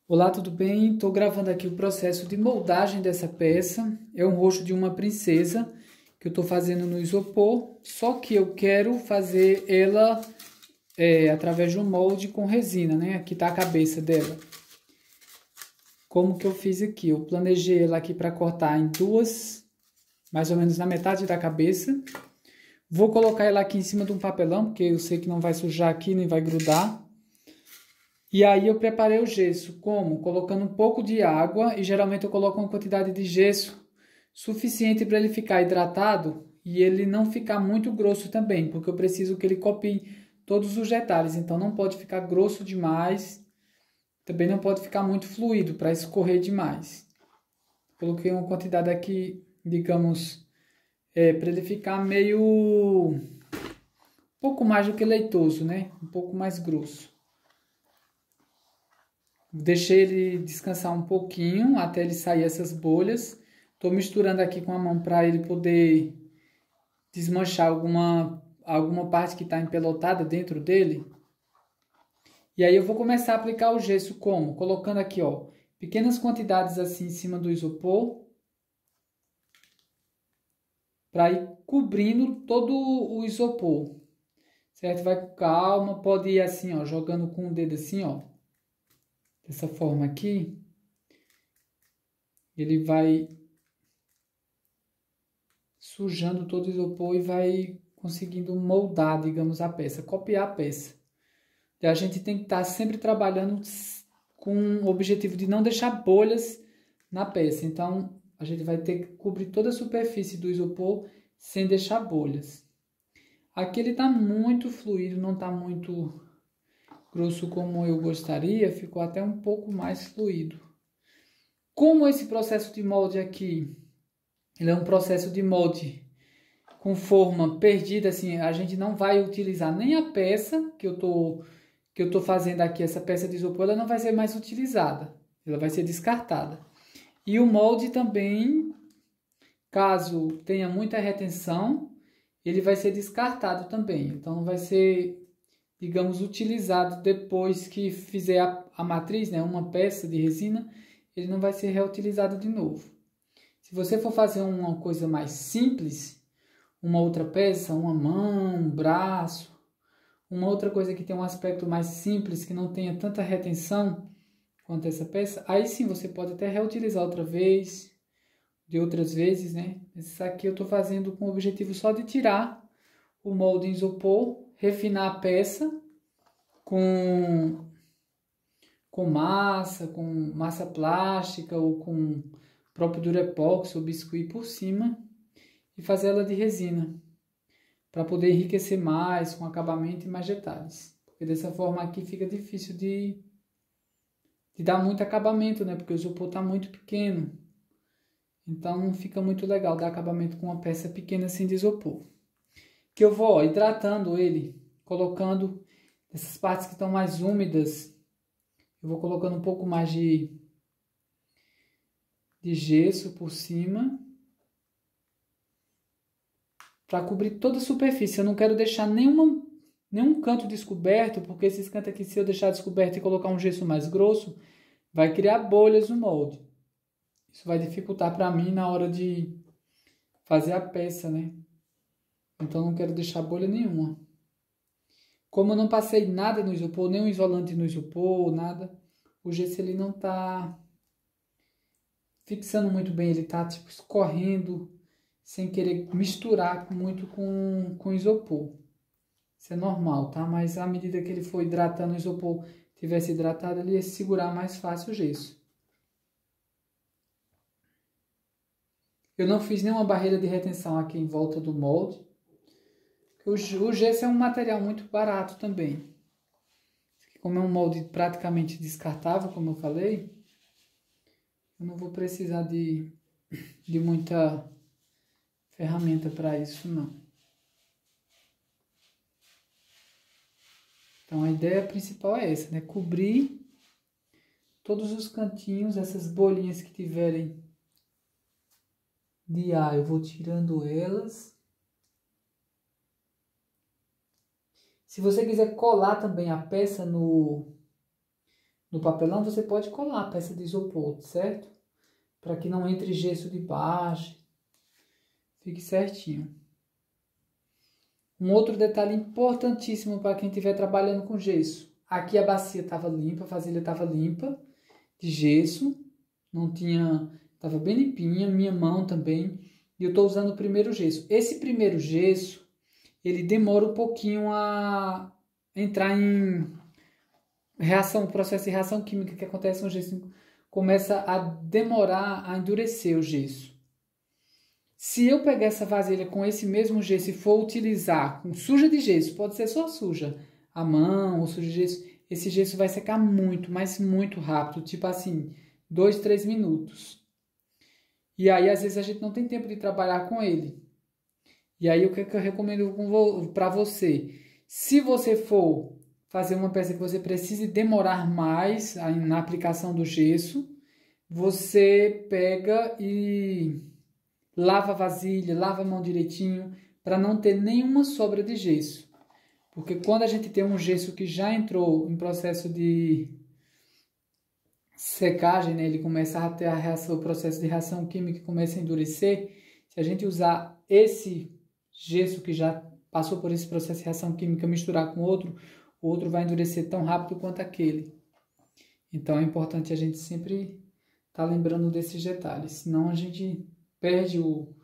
Olá, tudo bem? Estou gravando aqui o processo de moldagem dessa peça. É um rosto de uma princesa que eu estou fazendo no isopor, só que eu quero fazer ela através de um molde com resina, né? Aqui está a cabeça dela. Como que eu fiz aqui? Eu planejei ela aqui para cortar em duas, mais ou menos na metade da cabeça. Vou colocar ela aqui em cima de um papelão, porque eu sei que não vai sujar aqui, nem vai grudar. E aí eu preparei o gesso, como? Colocando um pouco de água, e geralmente eu coloco uma quantidade de gesso suficiente para ele ficar hidratado e ele não ficar muito grosso também, porque eu preciso que ele copie todos os detalhes, então não pode ficar grosso demais, também não pode ficar muito fluido para escorrer demais. Coloquei uma quantidade aqui, digamos, para ele ficar meio um pouco mais do que leitoso, né? Um pouco mais grosso. Deixei ele descansar um pouquinho até ele sair essas bolhas. Estou misturando aqui com a mão para ele poder desmanchar alguma parte que está empelotada dentro dele. E aí eu vou começar a aplicar o gesso como? Colocando aqui, ó, pequenas quantidades assim em cima do isopor. Para ir cobrindo todo o isopor. Certo? Vai com calma, pode ir assim, ó, jogando com o dedo assim, ó. Dessa forma aqui. Ele vai sujando todo o isopor e vai conseguindo moldar, digamos, a peça, copiar a peça. E a gente tem que estar sempre trabalhando com o objetivo de não deixar bolhas na peça. Então, a gente vai ter que cobrir toda a superfície do isopor sem deixar bolhas. Aqui ele está muito fluido, não está muito grosso como eu gostaria, ficou até um pouco mais fluido. Como esse processo de molde aqui, ele é um processo de molde com forma perdida, assim, a gente não vai utilizar nem a peça que eu tô fazendo aqui, essa peça de isopor, ela não vai ser mais utilizada, ela vai ser descartada. E o molde também, caso tenha muita retenção, ele vai ser descartado também, então não vai ser, digamos, utilizado depois que fizer a matriz, né, uma peça de resina, ele não vai ser reutilizado de novo. Se você for fazer uma coisa mais simples, uma outra peça, uma mão, um braço, uma outra coisa que tem um aspecto mais simples, que não tenha tanta retenção quanto essa peça, aí sim você pode até reutilizar outra vez, de outras vezes, né? Esse aqui eu estou fazendo com o objetivo só de tirar o molde em isopor, refinar a peça com massa plástica ou com próprio Durepox ou biscuit por cima e fazer ela de resina, para poder enriquecer mais, com acabamento e mais detalhes. Porque dessa forma aqui fica difícil de dar muito acabamento, né? Porque o isopor está muito pequeno. Então não fica muito legal dar acabamento com uma peça pequena assim de isopor. Que eu vou, ó, hidratando ele, colocando essas partes que estão mais úmidas. Eu vou colocando um pouco mais de gesso por cima, para cobrir toda a superfície. Eu não quero deixar nenhum canto descoberto, porque esses cantos aqui, se eu deixar descoberto e colocar um gesso mais grosso, vai criar bolhas no molde. Isso vai dificultar para mim na hora de fazer a peça, né? Então não quero deixar bolha nenhuma. Como eu não passei nada no isopor, nenhum isolante no isopor, nada, o gesso ele não tá fixando muito bem, ele tá tipo escorrendo sem querer misturar muito com isopor. Isso é normal, tá? Mas à medida que ele for hidratando, o isopor tivesse hidratado, ele ia segurar mais fácil o gesso. Eu não fiz nenhuma barreira de retenção aqui em volta do molde. O gesso é um material muito barato também. Como é um molde praticamente descartável, como eu falei, eu não vou precisar de muita ferramenta para isso, não. Então a ideia principal é essa, né? Cobrir todos os cantinhos, essas bolinhas que tiverem de ar, eu vou tirando elas. Se você quiser colar também a peça no No papelão você pode colar a peça de isopor, certo? Para que não entre gesso de baixo. Fique certinho. Um outro detalhe importantíssimo para quem estiver trabalhando com gesso. Aqui a bacia estava limpa, a vasilha estava limpa de gesso. Não tinha... Estava bem limpinha, minha mão também. E eu estou usando o primeiro gesso. Esse primeiro gesso, ele demora um pouquinho a entrar em reação, o processo de reação química que acontece no gesso. Começa a demorar a endurecer o gesso. Se eu pegar essa vasilha com esse mesmo gesso e for utilizar com suja de gesso, pode ser só suja, a mão ou suja de gesso, esse gesso vai secar muito, mas muito rápido, tipo assim, 2, 3 minutos. E aí, às vezes, a gente não tem tempo de trabalhar com ele. E aí, o que eu recomendo para você? Se você for fazer uma peça que você precise demorar mais na aplicação do gesso, você pega e lava a vasilha, lava a mão direitinho, para não ter nenhuma sobra de gesso. Porque quando a gente tem um gesso que já entrou em processo de secagem, né, ele começa a ter a reação, o processo de reação química começa a endurecer. Se a gente usar esse gesso que já passou por esse processo de reação química, misturar com outro, o outro vai endurecer tão rápido quanto aquele. Então é importante a gente sempre estar lembrando desses detalhes, senão a gente perde o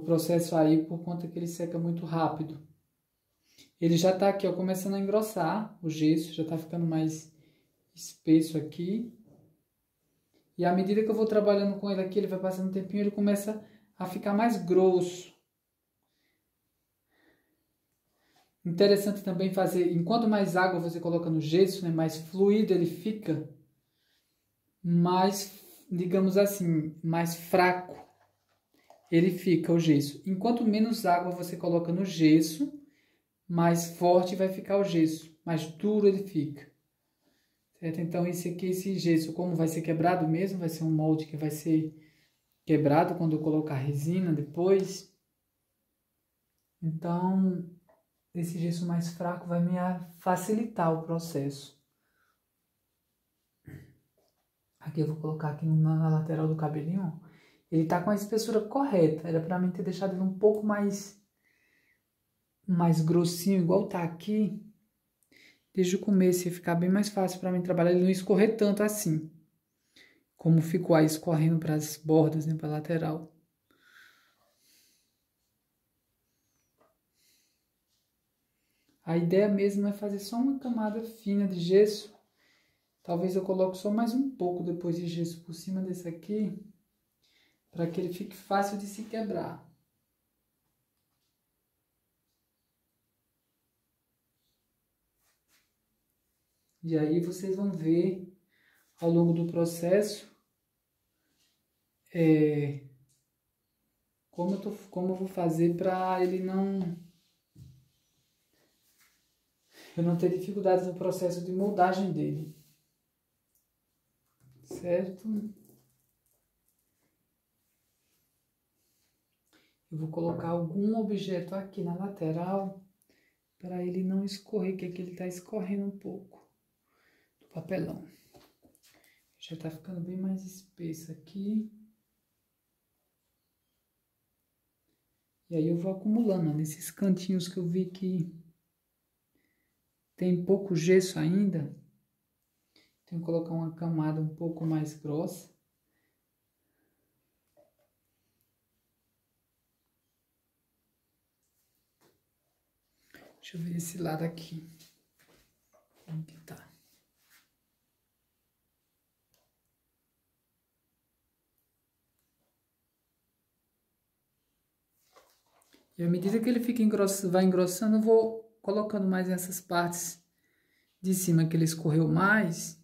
processo aí por conta que ele seca muito rápido. Ele já está aqui, ó, começando a engrossar o gesso, já está ficando mais espesso aqui. E à medida que eu vou trabalhando com ele aqui, ele vai passando um tempinho, ele começa a ficar mais grosso. Interessante também fazer, enquanto mais água você coloca no gesso, né, mais fluido ele fica, mais, digamos assim, mais fraco ele fica o gesso. Enquanto menos água você coloca no gesso, mais forte vai ficar o gesso, mais duro ele fica. Certo? Então esse gesso, como vai ser quebrado mesmo, vai ser um molde que vai ser quebrado quando eu colocar resina depois. Então esse gesso mais fraco vai me facilitar o processo. Aqui eu vou colocar aqui na lateral do cabelinho, ó. Ele tá com a espessura correta, era para mim ter deixado ele um pouco mais grossinho, igual tá aqui. Desde o começo ia ficar bem mais fácil para mim trabalhar, ele não escorrer tanto assim. Como ficou aí escorrendo para as bordas, né, para a lateral. A ideia mesmo é fazer só uma camada fina de gesso. Talvez eu coloque só mais um pouco depois de gesso por cima desse aqui, para que ele fique fácil de se quebrar. E aí vocês vão ver ao longo do processo como eu vou fazer para ele eu não ter dificuldades no processo de moldagem dele. Certo? Eu vou colocar algum objeto aqui na lateral para ele não escorrer, que aqui ele está escorrendo um pouco do papelão. Já está ficando bem mais espesso aqui. E aí eu vou acumulando, ó, nesses cantinhos que eu vi que tem pouco gesso ainda. Tenho que colocar uma camada um pouco mais grossa. Deixa eu ver esse lado aqui. Como que tá? E à medida que ele fica vai engrossando, eu vou colocando mais nessas partes de cima que ele escorreu mais.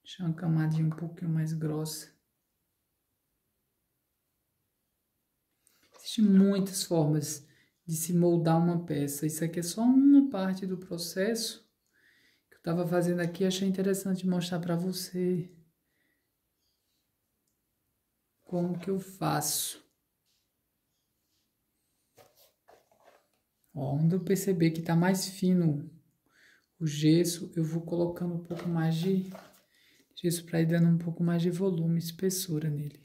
Deixar uma camadinha um pouquinho mais grossa. Existem muitas formas de se moldar uma peça. Isso aqui é só uma parte do processo que eu estava fazendo aqui. Achei interessante mostrar para você como que eu faço. Ó, onde eu perceber que está mais fino o gesso, eu vou colocando um pouco mais de gesso para ir dando um pouco mais de volume e espessura nele.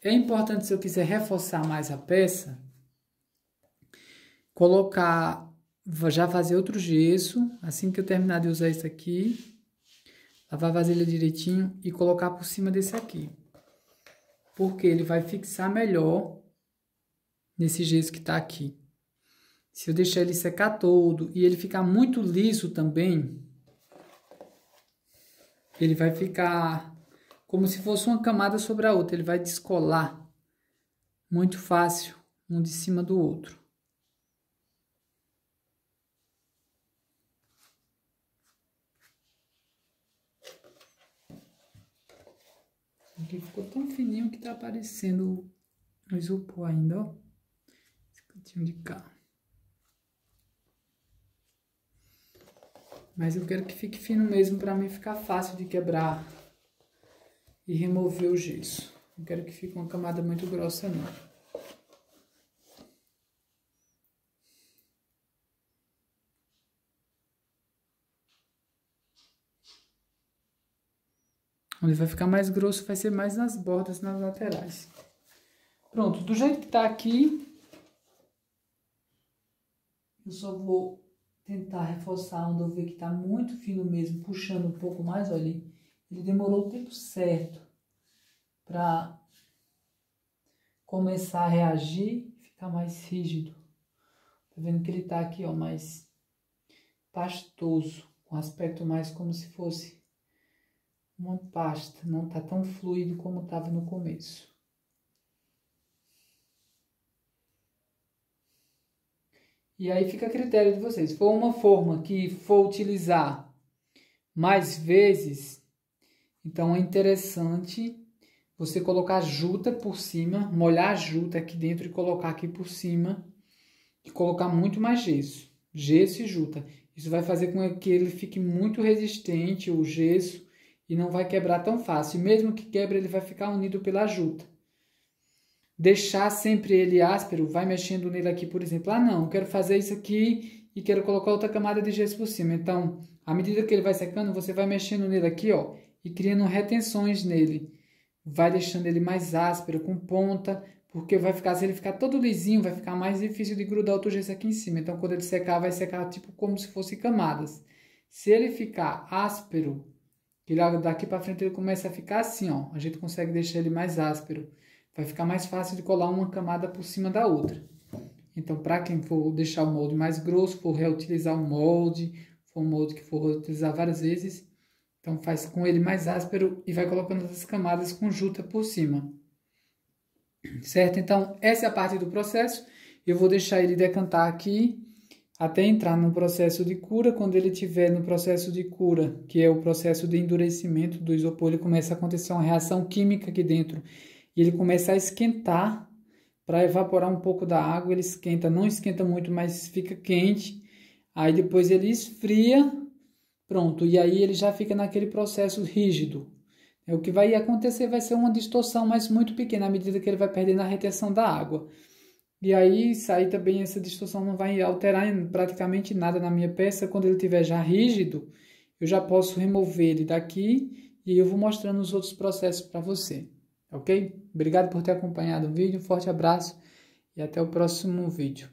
É importante, se eu quiser reforçar mais a peça, colocar, já fazer outro gesso, assim que eu terminar de usar esse aqui, lavar a vasilha direitinho e colocar por cima desse aqui. Porque ele vai fixar melhor nesse gesso que tá aqui. Se eu deixar ele secar todo e ele ficar muito liso também, ele vai ficar como se fosse uma camada sobre a outra. Ele vai descolar muito fácil um de cima do outro. Aqui ficou tão fininho que tá aparecendo o isopor ainda, ó. Esse cantinho de cá. Mas eu quero que fique fino mesmo para mim ficar fácil de quebrar e remover o gesso. Não quero que fique uma camada muito grossa, não. Onde vai ficar mais grosso vai ser mais nas bordas, nas laterais. Pronto, do jeito que tá aqui, eu só vou tentar reforçar onde eu ver que tá muito fino mesmo, puxando um pouco mais, olha, ele demorou o tempo certo para começar a reagir e ficar mais rígido. Tá vendo que ele tá aqui, ó, mais pastoso, com aspecto mais como se fosse uma pasta, não tá tão fluido como tava no começo. E aí fica a critério de vocês. Se for uma forma que for utilizar mais vezes, então é interessante você colocar juta por cima, molhar a juta aqui dentro e colocar aqui por cima e colocar muito mais gesso. Gesso e juta. Isso vai fazer com que ele fique muito resistente, o gesso, e não vai quebrar tão fácil. E mesmo que quebre, ele vai ficar unido pela juta. Deixar sempre ele áspero, vai mexendo nele aqui, por exemplo. Ah, não, quero fazer isso aqui e quero colocar outra camada de gesso por cima. Então, à medida que ele vai secando, você vai mexendo nele aqui, ó, e criando retenções nele. Vai deixando ele mais áspero, com ponta, porque vai ficar, se ele ficar todo lisinho, vai ficar mais difícil de grudar outro gesso aqui em cima. Então, quando ele secar, vai secar tipo como se fosse camadas. Se ele ficar áspero, que daqui para frente ele começa a ficar assim, ó, a gente consegue deixar ele mais áspero. Vai ficar mais fácil de colar uma camada por cima da outra. Então, para quem for deixar o molde mais grosso, for reutilizar o molde, for um molde que for reutilizar várias vezes, então faz com ele mais áspero e vai colocando as camadas com juta por cima. Certo? Então, essa é a parte do processo. Eu vou deixar ele decantar aqui até entrar no processo de cura. Quando ele estiver no processo de cura, que é o processo de endurecimento do isopor, ele começa a acontecer uma reação química aqui dentro. E ele começa a esquentar para evaporar um pouco da água. Ele esquenta, não esquenta muito, mas fica quente. Aí depois ele esfria, pronto. E aí ele já fica naquele processo rígido. O que vai acontecer vai ser uma distorção, mas muito pequena, à medida que ele vai perdendo a retenção da água. E aí, sair também essa distorção não vai alterar em praticamente nada na minha peça. Quando ele estiver já rígido, eu já posso remover ele daqui e eu vou mostrando os outros processos para você. Ok? Obrigado por ter acompanhado o vídeo, um forte abraço e até o próximo vídeo.